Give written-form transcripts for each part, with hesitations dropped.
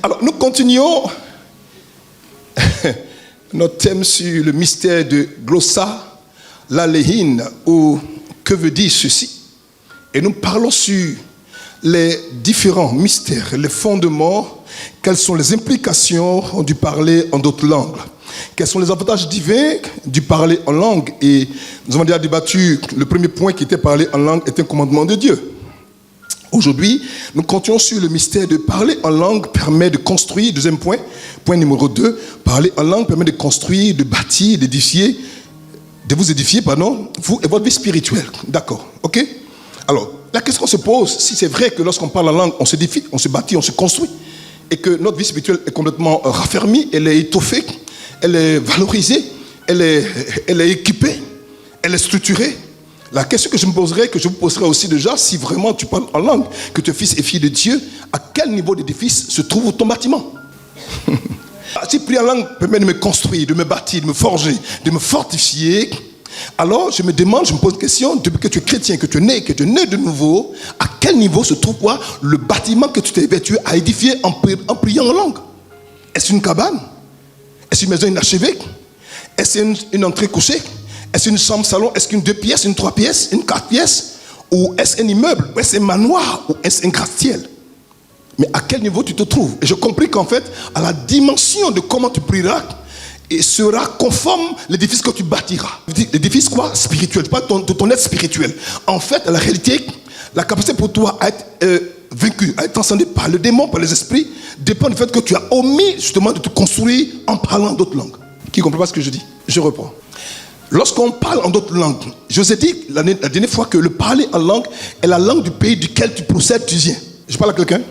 Alors, nous continuons notre thème sur le mystère de Glossa Lalehin, ou que veut dire ceci. Et nous parlons sur les différents mystères, les fondements, quelles sont les implications du parler en d'autres langues. Quels sont les avantages divins du parler en langue. Et nous avons déjà débattu, le premier point qui était parler en langue est un commandement de Dieu. Aujourd'hui, nous continuons sur le mystère de parler en langue permet de construire, deuxième point, point numéro 2, parler en langue permet de construire, de bâtir, d'édifier, de vous édifier, pardon, vous et votre vie spirituelle. D'accord, ok? Alors, la question se pose, si c'est vrai que lorsqu'on parle en langue, on s'édifie, on se bâtit, on se construit, et que notre vie spirituelle est complètement raffermie, elle est étoffée, elle est valorisée, elle est équipée, elle est structurée. La question que je me poserai, que je vous poserai aussi déjà, si vraiment tu parles en langue, que tu es fils et fille de Dieu, à quel niveau d'édifice se trouve ton bâtiment? Si prier en langue permet de me construire, de me bâtir, de me forger, de me fortifier, alors je me demande, je me pose une question, depuis que tu es chrétien, que tu es né de nouveau, à quel niveau se trouve quoi le bâtiment que tu t'es vertué à édifier en priant en langue? Est-ce une cabane? Est-ce une maison inachevée? Est-ce une entrée couchée? Est-ce une chambre salon? Est-ce qu'une 2 pièces, une 3 pièces, une 4 pièces? Ou est-ce un immeuble? Ou est-ce un manoir? Ou est-ce un gratte-ciel? Mais à quel niveau tu te trouves? Et je compris qu'en fait, à la dimension de comment tu prieras, et sera conforme l'édifice que tu bâtiras. L'édifice quoi? Spirituel, pas de ton être spirituel. En fait, la réalité, la capacité pour toi à être vaincu, à être transcendé par le démon, par les esprits, dépend du fait que tu as omis justement de te construire en parlant d'autres langues. Qui ne comprend pas ce que je dis? Je reprends. Lorsqu'on parle en d'autres langues, je vous ai dit la dernière fois que le parler en langue est la langue du pays duquel tu procèdes, tu viens. Je parle à quelqu'un?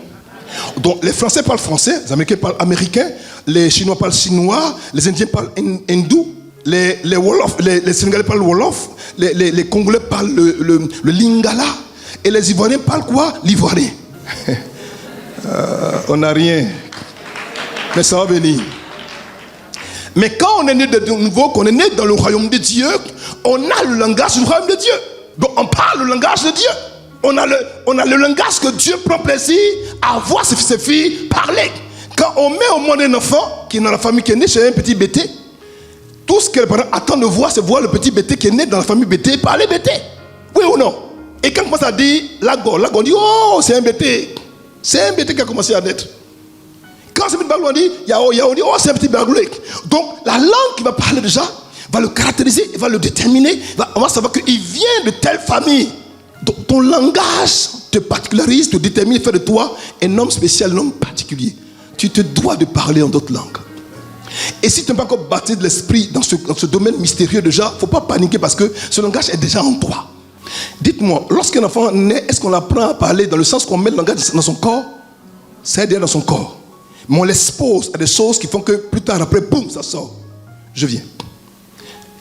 Donc les Français parlent français, les Américains parlent américain, les Chinois parlent chinois, les Indiens parlent hindou, les Wolof, les Sénégalais parlent Wolof, les Congolais parlent le Lingala, et les Ivoiriens parlent quoi? L'ivoirien. On n'a rien, mais ça va venir. Mais quand on est né de nouveau, qu'on est né dans le royaume de Dieu, on a le langage du royaume de Dieu. Donc on parle le langage de Dieu. On a le langage que Dieu prend plaisir à voir ses fils et filles parler. Quand on met au monde un enfant qui est dans la famille, qui est né chez un petit bêté, tout ce que les parents attendent de voir, c'est voir le petit bêté qui est né dans la famille bêté parler bêté. Oui ou non? Et quand on commence à dire lago, on dit oh, c'est un bêté. C'est un bêté qui a commencé à naître. Quand c'est un petit bagoulé, on dit yao, on dit oh, c'est un petit bagoulé. Donc la langue qui va parler déjà va le caractériser, va le déterminer. On va savoir qu'il vient de telle famille. Donc, ton langage te particularise, te détermine, fait de toi un homme spécial, un homme particulier. Tu te dois de parler en d'autres langues. Et si tu n'es pas encore bâti de l'esprit dans ce domaine mystérieux déjà, il ne faut pas paniquer parce que ce langage est déjà en toi. Dites-moi, lorsqu'un enfant naît, est-ce qu'on apprend à parler dans le sens qu'on met le langage dans son corps? C'est déjà dans son corps. Mais on l'expose à des choses qui font que plus tard, après, boum, ça sort. Je viens.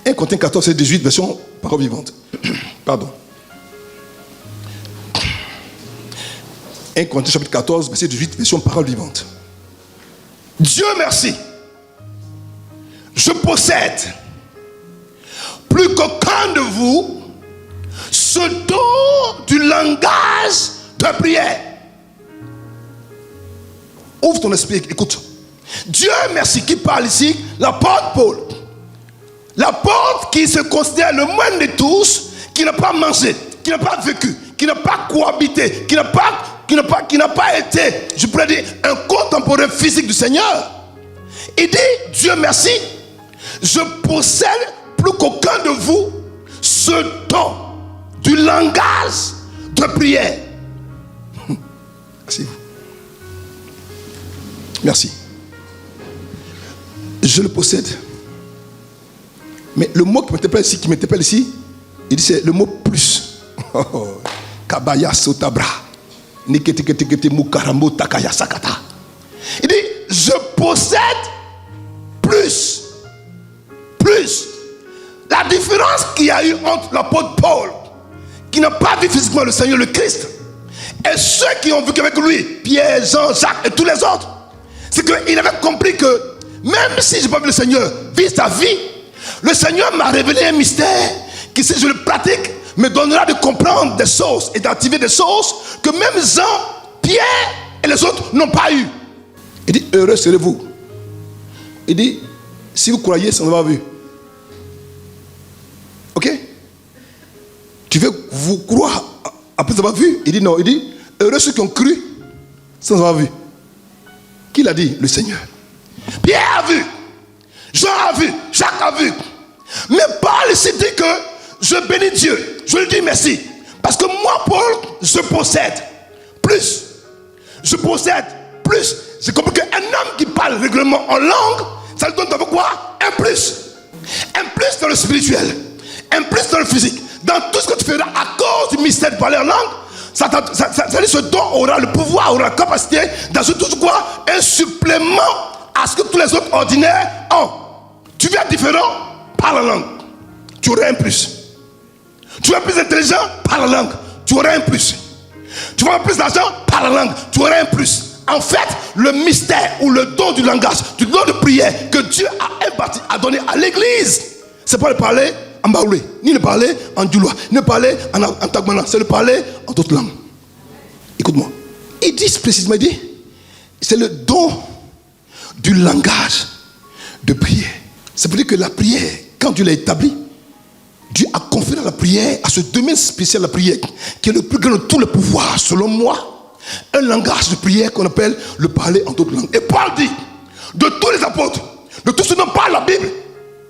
1 Corinthiens 14, 18, version parole vivante. Pardon. 1 Corinthiens chapitre 14, verset 18, version parole vivante. Dieu merci. Je possède plus qu'aucun de vous ce don du langage de prière. Ouvre ton esprit, écoute. Dieu merci, qui parle ici? L'apôtre Paul. L'apôtre qui se considère le moindre de tous, qui n'a pas mangé, qui n'a pas vécu, qui n'a pas cohabité, qui n'a pas été, je pourrais dire, un contemporain physique du Seigneur. Il dit, Dieu merci, je possède plus qu'aucun de vous ce don du langage de prière. Merci. Merci. Je le possède. Mais le mot qui m'interpelle ici, il dit c'est le mot plus. Kabaya sotabra. Il dit, je possède plus. Plus. La différence qu'il y a eu entre l'apôtre Paul, qui n'a pas vu physiquement le Seigneur, le Christ, et ceux qui ont vécu avec lui, Pierre, Jean, Jacques et tous les autres, c'est qu'il avait compris que même si je n'ai pas vu le Seigneur vivre sa vie, le Seigneur m'a révélé un mystère qui, si je le pratique, me donnera de comprendre des choses et d'activer des choses que même Jean, Pierre et les autres n'ont pas eu. Il dit, heureux serez-vous. Il dit, si vous croyez sans avoir vu. Ok? Tu veux vous croire après avoir vu? Il dit non. Il dit, heureux ceux qui ont cru sans avoir vu. Qui l'a dit? Le Seigneur. Pierre a vu. Jean a vu. Jacques a vu. Mais Paul ici dit que je bénis Dieu. Je lui dis merci. Parce que moi, Paul, je possède plus. Je possède plus. J'ai compris qu'un homme qui parle régulièrement en langue, ça lui donne d'abord quoi? Un plus. Un plus dans le spirituel. Un plus dans le physique. Dans tout ce que tu feras à cause du mystère de parler en langue, ça dit ce don aura le pouvoir, aura la capacité d'ajouter quoi? Un supplément à ce que tous les autres ordinaires ont. Tu veux être différent? Parle en langue. Tu auras un plus. Tu veux être plus intelligent? Parle en langue. Tu auras un plus. Tu veux avoir plus d'argent? Parle en langue. Tu auras un plus. En fait, le mystère ou le don du langage, du don de prière que Dieu a imparti, a donné à l'église, c'est pas le parler en baoulé, ni le parler en djoulois, ni le parler en tagmana, c'est le parler en d'autres langues. Écoute-moi. Il dit précisément, il dit, c'est le don du langage de prière. C'est pour dire que la prière, quand Dieu l'a établie, Dieu a conféré à la prière, à ce domaine spécial de la prière, qui est le plus grand de tous les pouvoirs, selon moi, un langage de prière qu'on appelle le parler en d'autres langues. Et Paul dit, de tous les apôtres, de tous ceux dont parle la Bible,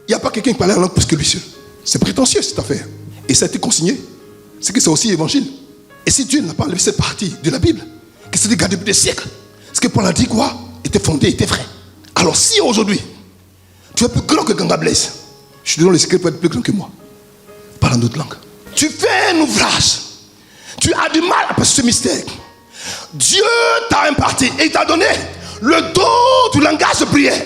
il n'y a pas quelqu'un qui parlait en langue plus que lui seul. C'est prétentieux cette affaire. Et ça a été consigné. C'est que c'est aussi évangile. Et si Dieu n'a pas enlevé cette partie de la Bible, qui s'est gardée depuis des siècles, ce que Paul a dit quoi? Était fondé, était vrai. Alors si aujourd'hui, tu es plus grand que Ganga Blaise, je te donne le secret pour être plus grand que moi. Parle en d'autres langues. Tu fais un ouvrage. Tu as du mal à passer ce mystère. Dieu t'a imparti et il t'a donné le don du langage de prière.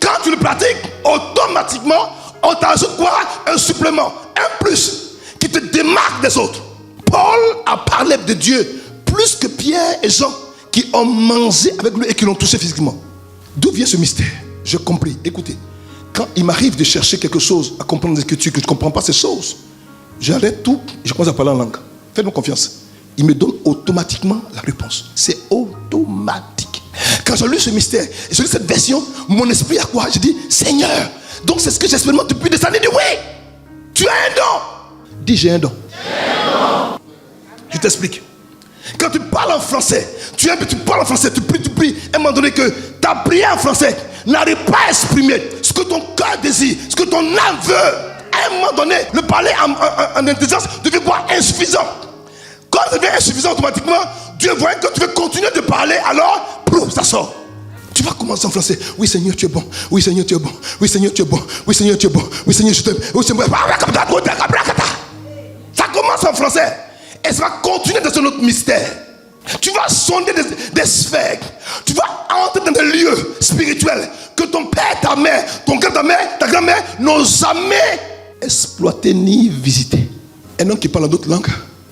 Quand tu le pratiques, automatiquement, on t'ajoute quoi? Un supplément, un plus qui te démarque des autres. Paul a parlé de Dieu plus que Pierre et Jean qui ont mangé avec lui et qui l'ont touché physiquement. D'où vient ce mystère? J'ai compris. Écoutez, quand il m'arrive de chercher quelque chose, à comprendre des écritures, que je ne comprends pas ces choses, j'arrête tout et je commence à parler en langue. Faites-moi confiance. Il me donne automatiquement la réponse. C'est automatique. Quand j'ai lu ce mystère et j'ai lu cette version, mon esprit a quoi? J'ai dit, Seigneur, donc c'est ce que j'expérimente depuis des années. Il dit, oui, tu as un don. Dis, j'ai un don. Je t'explique. Quand tu parles en français, tu parles en français, tu pries, à un moment donné que ta prière en français n'arrive pas à exprimer ce que ton cœur désire, ce que ton âme veut. À un moment donné, le parler en intelligence devient quoi? Insuffisant. Quand ça devient insuffisant automatiquement, Dieu voit que tu veux continuer de parler, alors, pouf, ça sort. Tu vas commencer en français. Oui, Seigneur, tu es bon. Oui, Seigneur, tu es bon. Oui, Seigneur, tu es bon. Oui, Seigneur, tu es bon. Oui, Seigneur, je t'aime. Oui, Seigneur, ça commence en français. Et ça va continuer dans un autre mystère. Tu vas sonder des sphères. Tu vas entrer dans des lieux spirituels que ton père, ta mère, ton grand, ta grand-mère n'ont jamais exploité ni visité. Un homme qui parle en d'autres langues,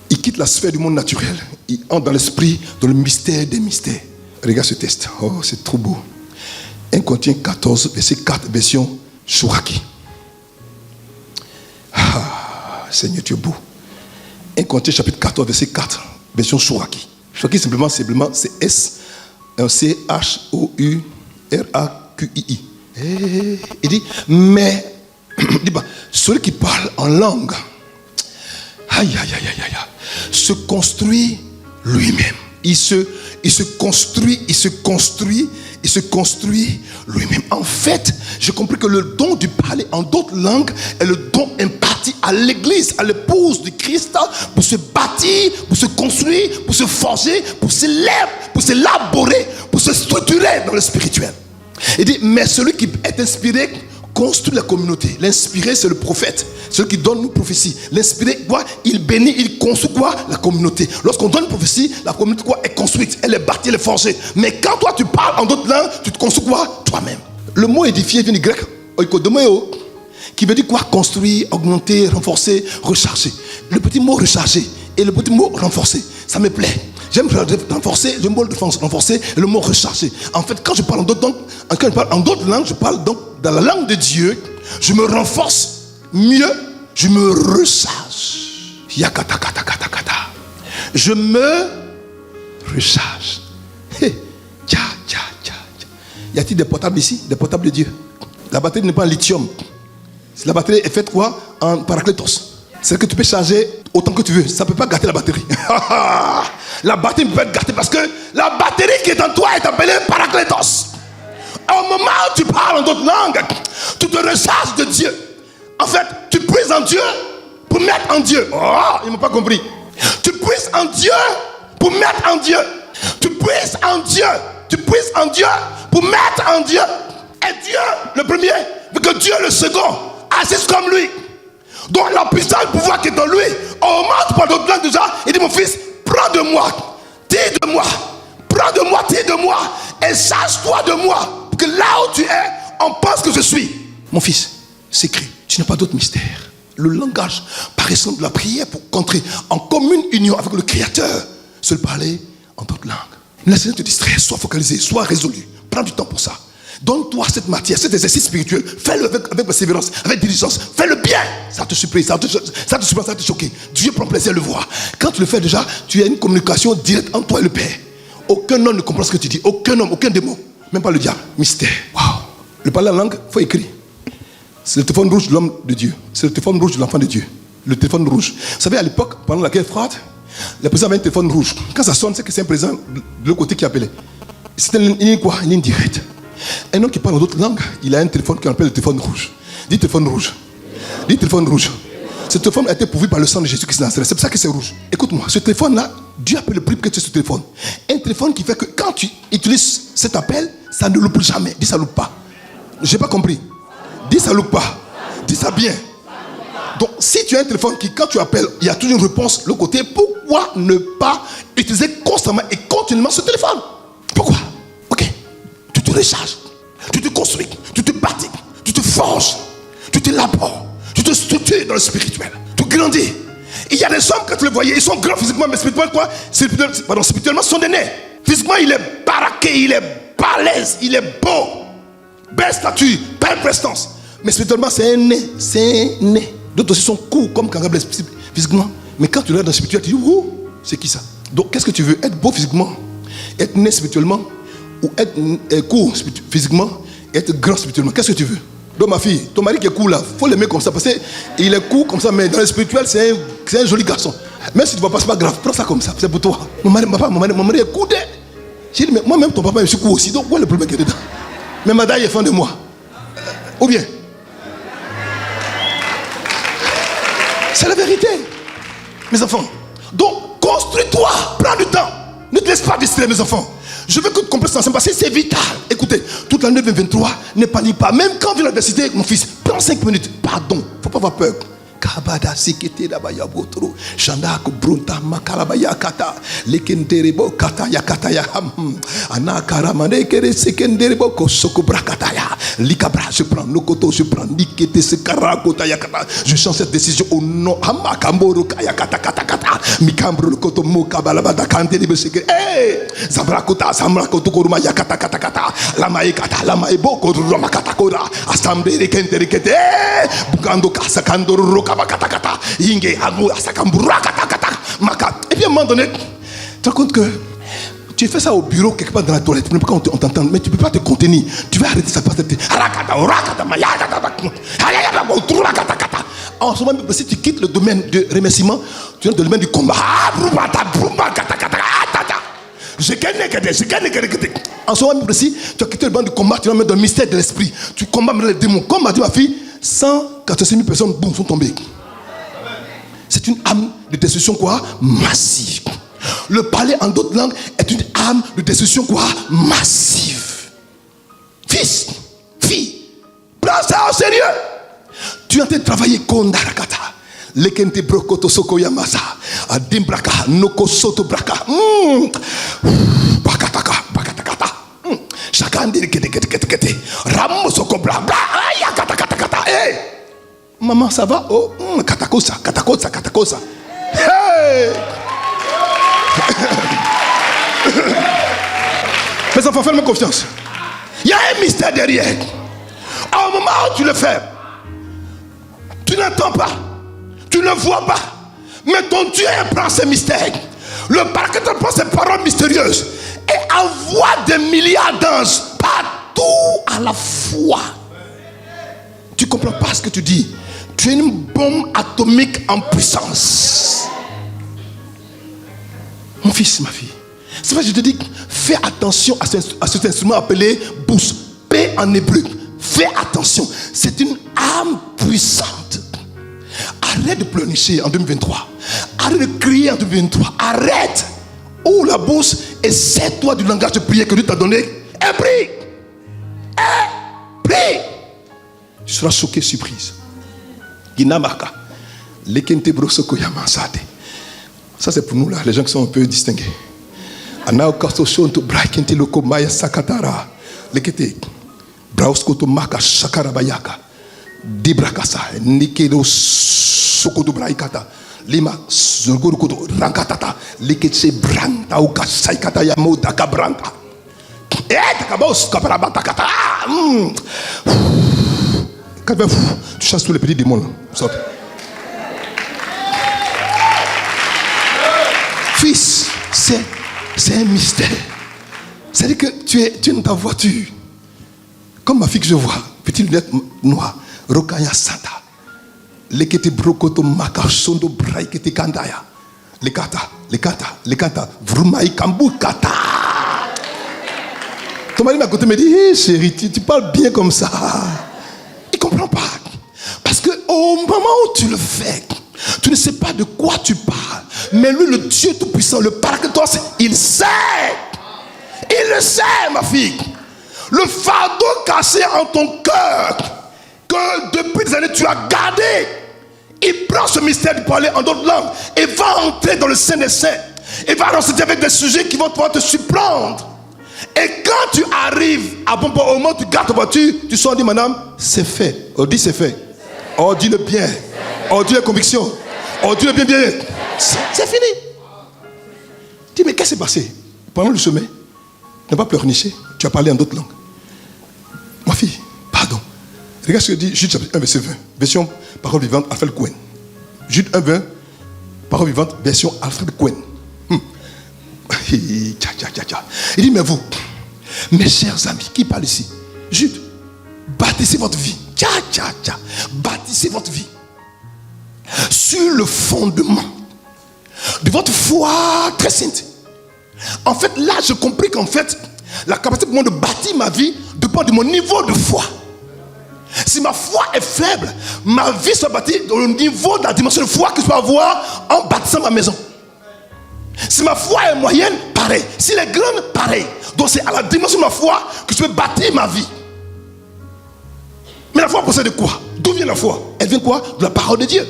il quitte la sphère du monde naturel. Il entre dans l'esprit, dans le mystère des mystères. Regarde ce texte. Oh, c'est trop beau. 1 Corinthiens 14, verset 4, version Chouraki. Ah, Seigneur, tu es beau. 1 Corinthiens chapitre 14, verset 4, version Chouraki. Chouraki, simplement, c'est C-H-O-U-R-A-Q-I-I. Il dit, mais, celui qui parle en langue, se construit lui-même. Il se construit lui-même. En fait, j'ai compris que le don du parler en d'autres langues est le don imparti à l'église, à l'épouse du Christ, pour se bâtir, pour se construire, pour se forger, pour s'élaborer, pour se structurer dans le spirituel. Il dit, mais celui qui est inspiré construit la communauté. L'inspiré, c'est le prophète, celui qui donne une prophétie. L'inspiré, quoi? Il bénit, il construit quoi? La communauté. Lorsqu'on donne une prophétie, la communauté quoi? Est construite, elle est bâtie, elle est forgée. Mais quand toi tu parles en d'autres langues, tu te construis quoi? Toi-même. Le mot édifier vient du grec oikodomeo, qui veut dire quoi? Construire, augmenter, renforcer, recharger. Le petit mot recharger et le petit mot renforcer, ça me plaît. J'aime renforcer, le mot renforcer et le mot recharger. En fait, quand je parle en d'autres langues, je parle donc dans la langue de Dieu, je me renforce mieux, je me recharge. Je me recharge. Y a-t-il des portables ici? Des portables de Dieu? La batterie n'est pas en lithium. La batterie est faite quoi? En paraclétos. C'est que tu peux charger autant que tu veux. Ça ne peut pas gâter la batterie. La batterie peut être gâtée parce que la batterie qui est en toi est appelée paraclétos. Au moment où tu parles en d'autres langues, tu te recharges de Dieu. En fait, tu puises en Dieu pour mettre en Dieu. Oh, ils ne m'ont pas compris. Tu puises en Dieu pour mettre en Dieu. Tu puises en Dieu. Tu puises en Dieu pour mettre en Dieu. Et Dieu, le premier, mais que Dieu, le second, agisse comme lui. Donc la puissance, le pouvoir qui est en lui, au moment où tu parles d'autres langues déjà, il dit mon fils, prends de moi, tire de moi, prends de moi, tire de moi, et charge-toi de moi. Parce que là où tu es, on pense que je suis. Mon fils, c'est écrit, tu n'as pas d'autre mystère. Le langage, par exemple, de la prière pour entrer en commune union avec le Créateur, se le parler en d'autres langues. Laisse-le te distraire, sois focalisé, sois résolu. Prends du temps pour ça. Donne-toi cette matière, cet exercice spirituel. Fais-le avec persévérance, avec diligence. Fais-le bien. Ça te surprend, ça te surprend, ça te choque. Dieu prend plaisir à le voir. Quand tu le fais déjà, tu as une communication directe entre toi et le Père. Aucun homme ne comprend ce que tu dis. Aucun homme, aucun démon. Même pas le diable. Mystère. Waouh. Le parler en langue, il faut écrire. C'est le téléphone rouge de l'homme de Dieu. C'est le téléphone rouge de l'enfant de Dieu. Le téléphone rouge. Vous savez, à l'époque, pendant la guerre froide, le président avait un téléphone rouge. Quand ça sonne, c'est que c'est un président de l'autre côté qui appelait. C'était une ligne quoi? Une ligne directe. Un homme qui parle d'autres langues, il a un téléphone qu'on appelle le téléphone rouge. Dis téléphone rouge. Dis téléphone rouge. Ce téléphone a été pourvu par le sang de Jésus-Christ. C'est pour ça que c'est rouge. Écoute-moi, ce téléphone-là, Dieu a pris le prix que tu aies ce téléphone. Un téléphone qui fait que quand tu utilises cet appel, ça ne loupe jamais. Dis ça loupe pas. J'ai pas compris. Dis ça loupe pas. Dis ça bien. Donc, si tu as un téléphone qui, quand tu appelles, il y a toujours une réponse de l'autre côté, pourquoi ne pas utiliser constamment et continuellement ce téléphone? Pourquoi? Ok. Tu te recharges, tu te construis, tu te bâtis, tu te forges, tu t'élabores, tu te structures dans le spirituel, tu grandis. Il y a des hommes, quand tu les voyais, ils sont grands physiquement, mais spirituellement, quoi? Spirituellement, ce sont des nez. Physiquement, il est baraqué, il est balèze, il est beau. Belle stature, belle prestance. Mais spirituellement, c'est un nez, c'est un nez. D'autres aussi sont courts comme Kangabla physiquement. Mais quand tu regardes dans le spirituel, tu dis, ouh, c'est qui ça? Donc, qu'est-ce que tu veux? Être beau physiquement, être né spirituellement, ou être court physiquement, et être grand spirituellement. Qu'est-ce que tu veux? Donc, ma fille, ton mari qui est court là, il faut l'aimer comme ça, parce qu'il est court comme ça, mais dans le spirituel, c'est un joli garçon. Même si tu ne vois pas, c'est pas grave, prends ça comme ça, c'est pour toi. Mon mari est court. J'ai dit, mais moi-même, ton papa, je suis court aussi, donc où est le problème qui est dedans? Mais Madaï est fan de moi. Ou bien? C'est la vérité, mes enfants. Donc, construis-toi, prends du temps. Ne te laisse pas distraire, mes enfants. Je veux que tu comprennes ça, parce que c'est vital. Écoutez, toute l'année 2023, ne panique pas. Même quand vient l'adversité, mon fils, prends 5 minutes. Pardon, il ne faut pas avoir peur. Kabada sikete dabaya botro shanda ko brunta makalabaya kata lekenderebo kata yakata ya anakara mane kere sekenderebo ko soko brakata ya likabra je prends nokoto je prends nikete se karakota yakata je change cette décision au nom amakamboro kaya kata kata kata mikambro koto mokabala bada kande libe seke zabrakota samrakoto koruma yakata kata kata lamae kata lamae boko roma kata kora asambe lekendere kete bugando kasa kandoro et puis à un moment donné, tu te rends compte que tu fais ça au bureau quelque part dans la toilette, on t'entend, mais tu ne peux pas te contenir. Tu vas arrêter ça par tête. En ce moment, si tu quittes le domaine de remerciement, tu es dans le domaine du combat. En ce moment précis, tu as quitté le domaine du combat, tu vas mettre dans le mystère de l'esprit. Tu combats les démons. Comme m'a dit ma fille, 146 000 personnes, boum, sont tombées. C'est une âme de destruction quoi? Massive. Le parler en d'autres langues est une âme de destruction quoi? Massive. Fils, fille, prends ça au sérieux. Tu es en train de travailler kondarakata. Lekente brokoto soko yamasa. Adimbraka, noko soto braka. Bakataka, bakatakata. Chakandi kete. Ramo soko bra. Hey! Maman, ça va? Oh, katakosa. Hey! Mes enfants, faites-moi confiance. Il y a un mystère derrière. Au moment où tu le fais, tu n'entends pas, tu ne vois pas, mais ton Dieu prend ces mystères. Le parquet prend ces paroles mystérieuses et envoie des milliards d'anges partout tout à la fois. Tu ne comprends pas ce que tu dis. Tu es une bombe atomique en puissance. Mon fils, ma fille. C'est vrai que je te dis, fais attention à cet instrument appelé bouche. P en hébreu. Fais attention. C'est une âme puissante. Arrête de pleurnicher en 2023. Arrête de crier en 2023. Arrête. Ouvre la bouche et sers-toi du langage de prière que Dieu t'a donné. Et prie. Et prie. Tu seras choqué, surprise. Ginamaka. Lekente brosoko yamansade. Ça c'est pour nous là, les gens qui sont un peu distingués. Anao kasto shonto brakente loko maya sakatara. Lekete. Brauskoto maka shakarabayaka. Dibrakasa. Nikedo sokoto braikata. Lima zogorukoto rankatata. Lekete branta uka saikata yamoda kabranta. Takabos kaparabata kata. Tu chasses tous les petits démons là. Sorte. Fils, c'est un mystère. C'est-à-dire que tu es dans ta voiture. Comme ma fille que je vois, petite lunette noire, Rokaya Santa. Lekete brokoto makasondo braikete kandaya. Lekata, vrumai kambu kata. Ton mari à côté me dit, hey, chérie, tu parles bien comme ça. Il ne comprend pas. Parce qu'au moment où tu le fais, tu ne sais pas de quoi tu parles. Mais lui, le Dieu Tout-Puissant, le Paraclétos, il sait. Il le sait, ma fille. Le fardeau caché en ton cœur, que depuis des années tu as gardé, il prend ce mystère de parler en d'autres langues et va entrer dans le Saint des Saints. Et va rencontrer avec des sujets qui vont pouvoir te surprendre. Et quand tu arrives à bon port, au moment où tu gardes ta voiture, tu sors et dis, madame, c'est fait. On dit c'est fait. On dit le bien. On dit la conviction. On dit le bien. C'est fini. Dis, mais qu'est-ce qui s'est passé? Pendant le chemin, ne pas pleurnicher. Tu as parlé en d'autres langues. Ma fille, pardon. Regarde ce que dit Jude 1, verset 20. Version parole vivante, Alfred Cohen. Jude 1, 20. Parole vivante, version Alfred Cohen. Il dit, mais vous, mes chers amis, qui parle ici? Jude, bâtissez votre vie. Bâtissez votre vie sur le fondement de votre foi très sainte. En fait, là, j'ai compris qu'en fait, la capacité pour moi de bâtir ma vie dépend de mon niveau de foi. Si ma foi est faible, ma vie sera bâtie dans le niveau de la dimension de foi que je peux avoir en bâtissant ma maison. Si ma foi est moyenne, pareil. Si elle est grande, pareil. Donc c'est à la dimension de ma foi que je peux bâtir ma vie. Mais la foi possède quoi? D'où vient la foi? Elle vient quoi? De la parole de Dieu.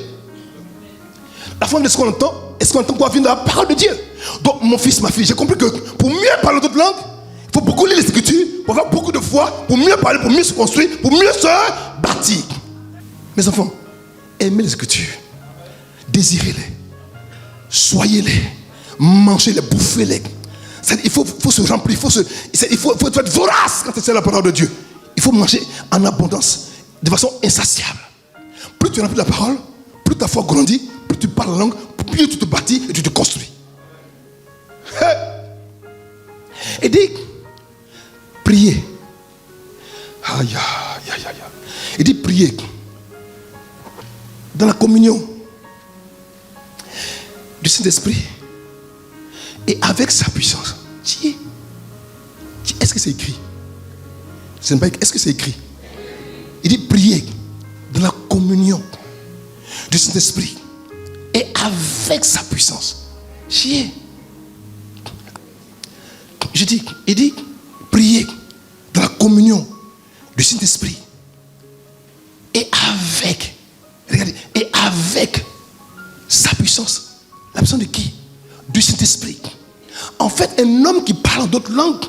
La foi vient de ce qu'on entend. Est-ce qu'on entend quoi? Vient de la parole de Dieu. Donc mon fils, ma fille, j'ai compris que pour mieux parler d'autres langues, il faut beaucoup lire les Écritures, pour avoir beaucoup de foi, pour mieux parler, pour mieux se construire, pour mieux se bâtir. Mes enfants, aimez les Écritures. Désirez-les. Soyez-les. Mangez-les, bouffez-les. Il faut se remplir, il faut être vorace quand c'est la parole de Dieu. Il faut manger en abondance, de façon insatiable. Plus tu remplis la parole, plus ta foi grandit, plus tu parles la langue, plus tu te bâtis et tu te construis. Et dit, priez. Il dit, priez. Dans la communion du Saint-Esprit. Et avec sa puissance. Est-ce que c'est écrit? Est-ce que c'est écrit? Il dit priez dans la communion du Saint-Esprit et avec sa puissance. Il dit priez dans la communion du Saint-Esprit et avec, regardez, et avec sa puissance. La puissance de qui? Du Saint-Esprit. En fait, un homme qui parle d'autres langues,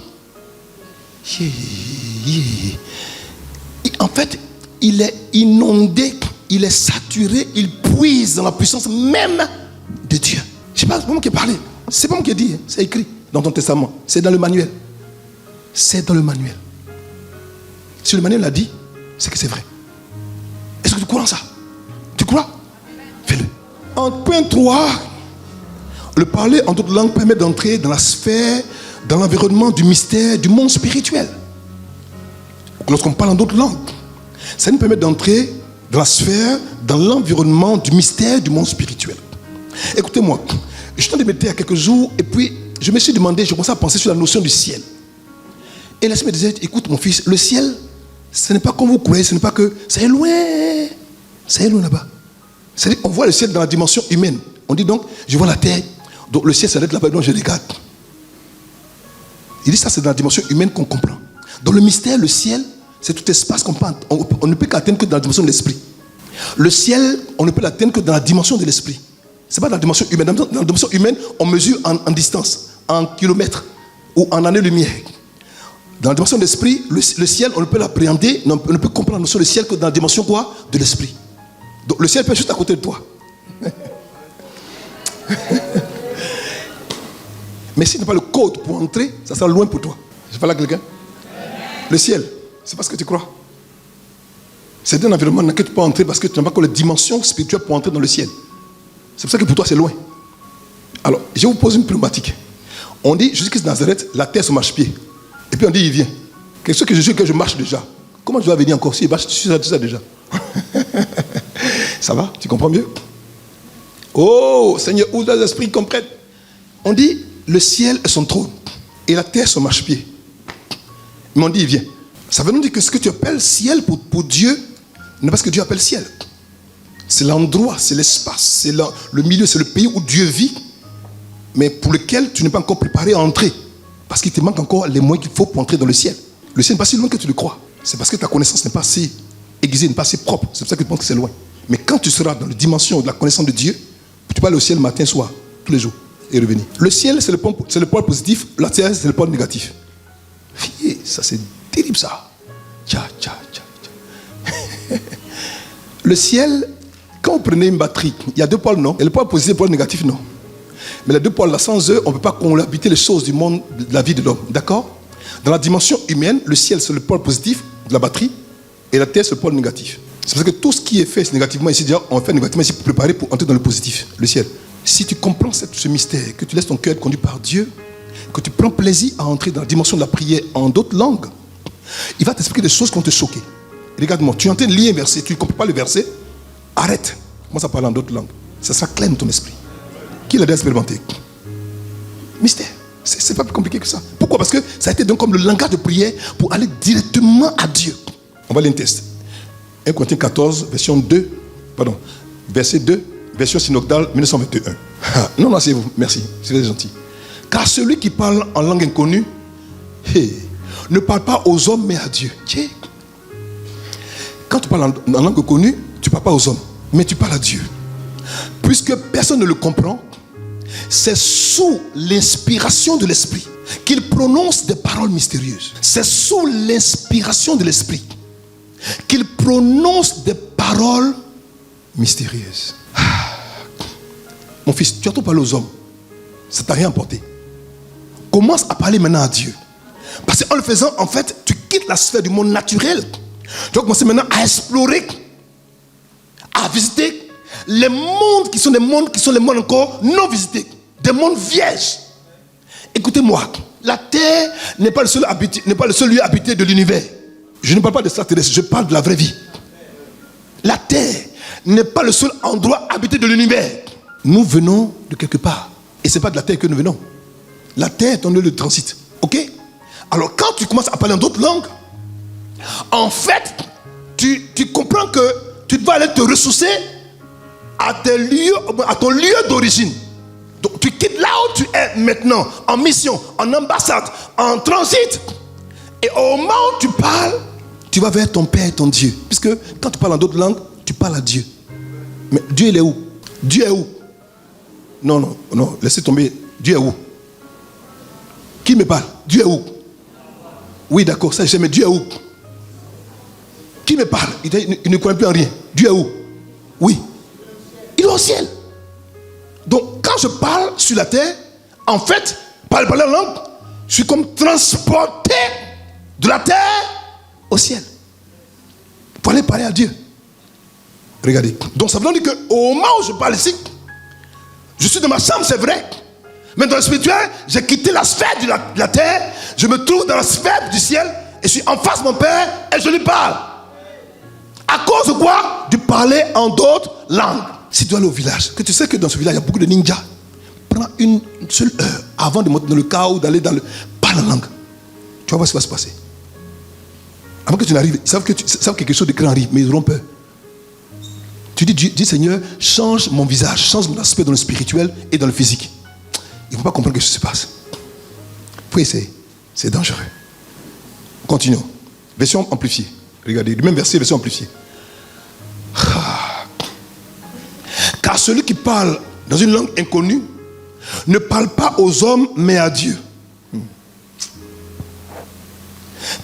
en fait, il est inondé, il est saturé, il puise dans la puissance même de Dieu. Je ne sais pas, c'est pas moi qui ai parlé, c'est pas moi qui ai dit, c'est écrit dans ton testament, c'est dans le manuel. C'est dans le manuel. Si le manuel l'a dit, c'est que c'est vrai. Est-ce que tu crois en ça? Tu crois? Fais-le. En point 3, le parler en d'autres langues permet d'entrer dans la sphère, dans l'environnement du mystère, du monde spirituel. lorsqu'on parle en d'autres langues, ça nous permet d'entrer dans la sphère, dans l'environnement du mystère du monde spirituel. Écoutez-moi, je suis en train de méditer il y a quelques jours, et puis je me suis demandé, je commençais à penser sur la notion du ciel. Et l'Esprit me disait, écoute mon fils, le ciel, ce n'est pas comme vous croyez, ce n'est pas que, c'est loin là-bas. C'est-à-dire, on voit le ciel dans la dimension humaine. On dit donc, je vois la terre, donc le ciel ça doit être là-bas, donc je regarde. Il dit ça, c'est dans la dimension humaine qu'on comprend. Dans le mystère, le ciel, c'est tout espace on ne peut qu'atteindre que dans la dimension de l'esprit. Le ciel, on ne peut l'atteindre que dans la dimension de l'esprit. Ce n'est pas dans la dimension humaine. Dans la dimension humaine, on mesure en distance, en kilomètres ou en années-lumière. Dans la dimension de l'esprit, le ciel, on ne peut l'appréhender, on ne peut comprendre la notion du ciel que dans la dimension quoi? De l'esprit. Donc le ciel peut être juste à côté de toi. Mais s'il n'y a pas le code pour entrer, ça sera loin pour toi. Je parle à quelqu'un? Le ciel, c'est pas ce que tu crois. C'est un environnement dans lequel tu peux entrer parce que tu n'as pas encore les dimensions spirituelles pour entrer dans le ciel. C'est pour ça que pour toi c'est loin. Alors, je vous pose une problématique. On dit, Jésus-Christ de Nazareth, la terre se marche-pied. Et puis on dit, il vient. Quelque chose que je marche déjà. Comment je dois venir encore si je suis ça déjà? Ça va? Tu comprends mieux? Oh, Seigneur, où les esprits comprennent? On dit, le ciel est son trône et la terre son marche-pied. Mais on dit, il vient. Ça veut nous dire que ce que tu appelles ciel pour Dieu n'est pas ce que Dieu appelle ciel. C'est l'endroit, c'est l'espace, c'est le milieu, c'est le pays où Dieu vit, mais pour lequel tu n'es pas encore préparé à entrer. Parce qu'il te manque encore les moyens qu'il faut pour entrer dans le ciel. Le ciel n'est pas si loin que tu le crois. C'est parce que ta connaissance n'est pas assez aiguisée, n'est pas assez propre. C'est pour ça que tu penses que c'est loin. Mais quand tu seras dans la dimension de la connaissance de Dieu, tu peux aller au ciel matin, soir, tous les jours, et revenir. Le ciel, c'est le pôle positif, la terre, c'est le pôle négatif. Ça, c'est terrible, ça. Le ciel, quand vous prenez une batterie, il y a deux pôles, non? Et le pôle positif et le pôle négatif, non. Mais les deux pôles, là, sans eux, on ne peut pas cohabiter les choses du monde, de la vie de l'homme. D'accord? Dans la dimension humaine, le ciel, c'est le pôle positif de la batterie, et la terre, c'est le pôle négatif. C'est parce que tout ce qui est fait négativement ici, déjà, on fait négativement ici pour préparer pour entrer dans le positif, le ciel. Si tu comprends ce mystère, que tu laisses ton cœur être conduit par Dieu, que tu prends plaisir à entrer dans la dimension de la prière en d'autres langues, il va t'expliquer des choses qui vont te choquer. Regarde-moi, tu es en train de lire un verset, tu ne comprends pas le verset, arrête, commence à parler en d'autres langues. Ça sera clair dans ton esprit. Qui l'a déjà expérimenté? Mystère. C'est pas plus compliqué que ça. Pourquoi? Parce que ça a été donc comme le langage de prière pour aller directement à Dieu. On va aller un test. 1 Corinthiens 14, verset 2, version synodale 1921. Non, asseyez-vous, merci, c'est gentil. Car celui qui parle en langue inconnue, ne parle pas aux hommes mais à Dieu. Quand tu parles en langue inconnue, tu ne parles pas aux hommes, mais tu parles à Dieu. Puisque personne ne le comprend, c'est sous l'inspiration de l'esprit qu'il prononce des paroles mystérieuses. C'est sous l'inspiration de l'esprit qu'il prononce des paroles mystérieuses. Mon fils, tu entends parler aux hommes, ça ne t'a rien apporté. Commence à parler maintenant à Dieu. Parce qu'en le faisant, en fait, tu quittes la sphère du monde naturel. Tu vas commencer maintenant à explorer, à visiter les mondes qui sont les mondes encore non visités, des mondes vierges. Écoutez-moi, la terre n'est pas le seul lieu habité de l'univers. Je ne parle pas de extraterrestres, je parle de la vraie vie. La terre n'est pas le seul endroit habité de l'univers. Nous venons de quelque part. Et ce n'est pas de la terre que nous venons. La terre est un lieu de transit. Ok? Alors quand tu commences à parler en d'autres langues, en fait, tu comprends que tu dois aller te ressourcer à ton lieu d'origine. Donc tu quittes là où tu es maintenant, en mission, en ambassade, en transit. Et au moment où tu parles, tu vas vers ton Père et ton Dieu. Puisque quand tu parles en d'autres langues, tu parles à Dieu. Mais Dieu, il est où? Dieu est où? Non, laissez tomber. Dieu est où? Qui me parle? Dieu est où? Oui, d'accord, ça je sais, mais Dieu est où? Qui me parle? Il ne connaît plus en rien. Dieu est où? Oui. Il est au ciel. Donc, quand je parle sur la terre, en fait, par parler en langue, je suis comme transporté de la terre au ciel. Pour aller parler à Dieu. Regardez. Donc, ça veut dire qu'au moment où je parle ici, je suis dans ma chambre, c'est vrai. Mais dans le spirituel, j'ai quitté la sphère de la terre, je me trouve dans la sphère du ciel, et je suis en face de mon père et je lui parle. À cause de quoi? De parler en d'autres langues. Si tu dois aller au village, que tu sais que dans ce village, il y a beaucoup de ninjas, prends une seule heure avant de monter dans le chaos, d'aller dans le... Parle la langue. Tu vas voir ce qui va se passer. Avant que tu n'arrives, ils savent que quelque chose de grand arrive, mais ils auront peur. Tu dis Seigneur, change mon visage, change mon aspect dans le spirituel et dans le physique. Ils ne vont pas comprendre ce qui se passe. Faut essayer. C'est dangereux. Continuons. Version amplifiée. Regardez, le même verset, version amplifiée. Car celui qui parle dans une langue inconnue ne parle pas aux hommes, mais à Dieu.